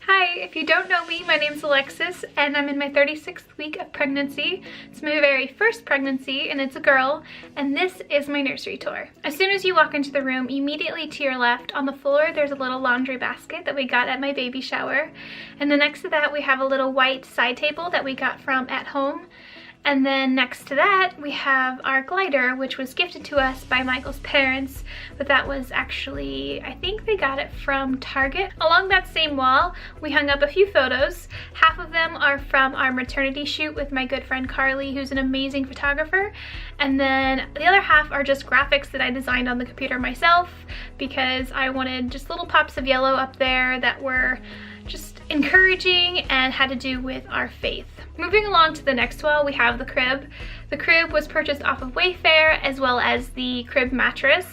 Hi, if you don't know me, my name's Alexis and I'm in my 36th week of pregnancy. It's my very first pregnancy and it's a girl, and this is my nursery tour. As soon as you walk into the room, immediately to your left on the floor there's a little laundry basket that we got at my baby shower, and then next to that we have a little white side table that we got from at home. And then next to that, we have our glider, which was gifted to us by Michael's parents, but that was actually, I think they got it from Target. Along that same wall, we hung up a few photos. Half of them are from our maternity shoot with my good friend Carly, who's an amazing photographer. And then the other half are just graphics that I designed on the computer myself because I wanted just little pops of yellow up there that were just encouraging and had to do with our faith. Moving along to the next wall, we have the crib. The crib was purchased off of Wayfair, as well as the crib mattress.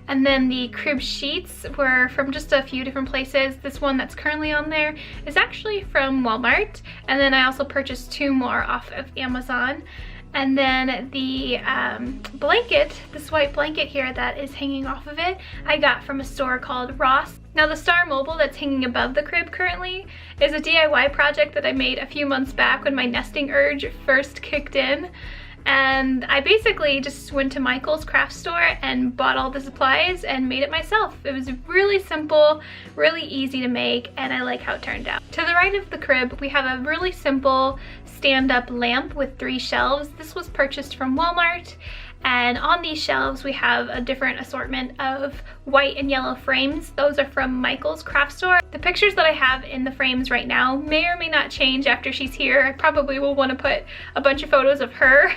And then the crib sheets were from just a few different places. This one that's currently on there is actually from Walmart. And then I also purchased 2 more off of Amazon. And then the blanket, this white blanket here that is hanging off of it, I got from a store called Ross. Now the Star Mobile that's hanging above the crib currently is a DIY project that I made a few months back when my nesting urge first kicked in. And I basically just went to Michael's craft store and bought all the supplies and made it myself. It was really simple, really easy to make, and I like how it turned out. To the right of the crib, we have a really simple stand-up lamp with 3 shelves. This was purchased from Walmart. And on these shelves we have a different assortment of white and yellow frames. Those are from Michael's craft store. The pictures that I have in the frames right now may or may not change after she's here. I probably will want to put a bunch of photos of her.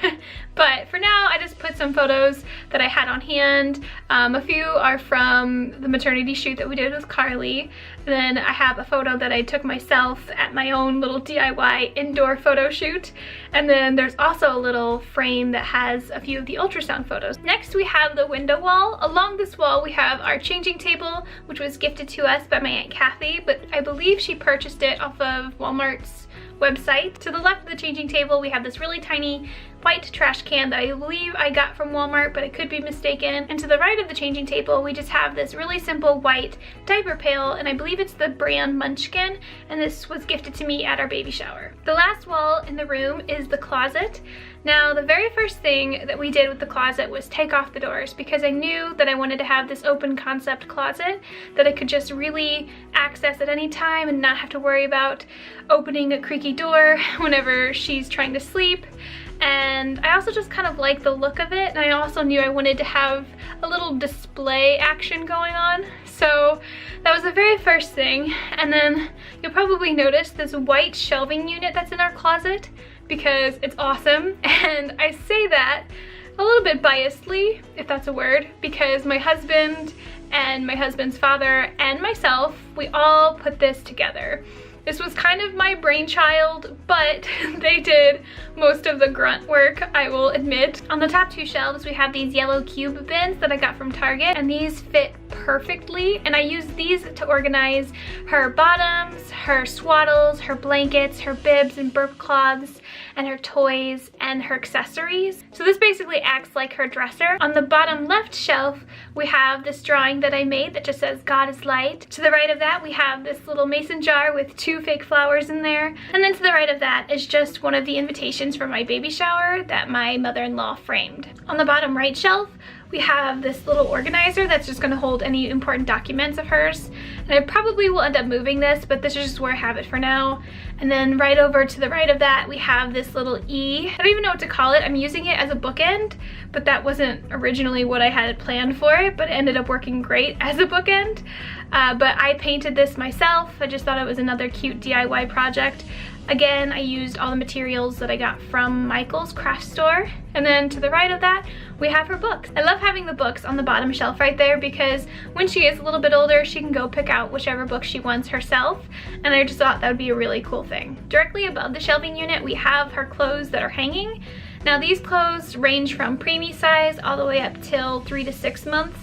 But for now I just put some photos that I had on hand. A few are from the maternity shoot that we did with Carly. And then I have a photo that I took myself at my own little DIY indoor photo shoot. And then there's also a little frame that has a few of the ultrasound photos. Next we have the window wall. Along this wall we have our changing table, which was gifted to us by my Aunt Kathy, but I believe she purchased it off of Walmart's website. To the left of the changing table we have this really tiny white trash can that I believe I got from Walmart, but I could be mistaken. And to the right of the changing table we just have this really simple white diaper pail, and I believe it's the brand Munchkin, and this was gifted to me at our baby shower. The last wall in the room is the closet. Now the very first thing that we did with the closet was take off the doors, because I knew that I wanted to have this open concept closet that I could just really access at any time and not have to worry about opening a creaky door whenever she's trying to sleep. And I also just kind of like the look of it, and I also knew I wanted to have a little display action going on. So that was the very first thing. And then you'll probably notice this white shelving unit that's in our closet because it's awesome. And I say that a little bit biasedly, if that's a word, because my husband and my husband's father and myself, we all put this together. This was kind of my brainchild, but they did most of the grunt work, I will admit. On the top 2 shelves, we have these yellow cube bins that I got from Target, and these fit perfectly. And I use these to organize her bottoms, her swaddles, her blankets, her bibs and burp cloths, and her toys and her accessories. So this basically acts like her dresser. On the bottom left shelf, we have this drawing that I made that just says God is light. To the right of that, we have this little mason jar with 2 fake flowers in there. And then to the right of that is just one of the invitations for my baby shower that my mother-in-law framed. On the bottom right shelf, we have this little organizer that's just going to hold any important documents of hers. And I probably will end up moving this, but this is just where I have it for now. And then right over to the right of that, we have this little E. I don't even know what to call it. I'm using it as a bookend, but that wasn't originally what I had planned for it, but it ended up working great as a bookend. But I painted this myself. I just thought it was another cute DIY project. Again, I used all the materials that I got from Michael's craft store. And then to the right of that, we have her books. I love having the books on the bottom shelf right there because when she is a little bit older, she can go pick out whichever book she wants herself. And I just thought that would be a really cool thing. Directly above the shelving unit, we have her clothes that are hanging. Now these clothes range from preemie size all the way up till 3 to 6 months.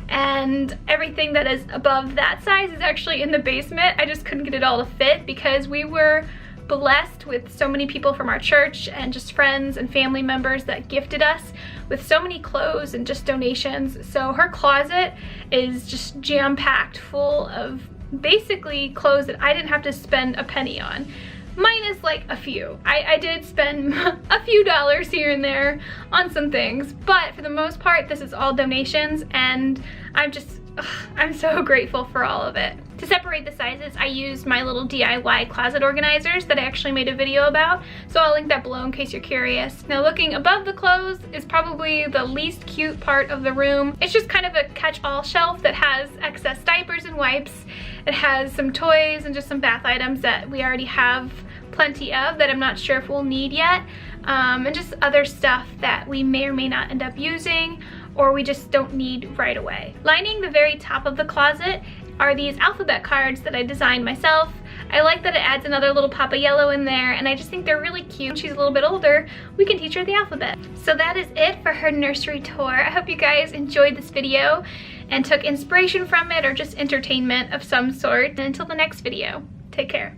And everything that is above that size is actually in the basement. I just couldn't get it all to fit because we were blessed with so many people from our church and just friends and family members that gifted us with so many clothes and just donations. So her closet is just jam-packed full of basically clothes that I didn't have to spend a penny on. Minus like a few. I did spend a few dollars here and there on some things, but for the most part, this is all donations, and I'm so grateful for all of it. To separate the sizes, I used my little DIY closet organizers that I actually made a video about, so I'll link that below in case you're curious. Now, looking above the clothes is probably the least cute part of the room. It's just kind of a catch-all shelf that has excess diapers and wipes. It has some toys and just some bath items that we already have plenty of that I'm not sure if we'll need yet, and just other stuff that we may or may not end up using, or we just don't need right away. Lining the very top of the closet are these alphabet cards that I designed myself. I like that it adds another little pop of yellow in there, and I just think they're really cute. When she's a little bit older, we can teach her the alphabet. So that is it for her nursery tour. I hope you guys enjoyed this video and took inspiration from it, or just entertainment of some sort. And until the next video, take care.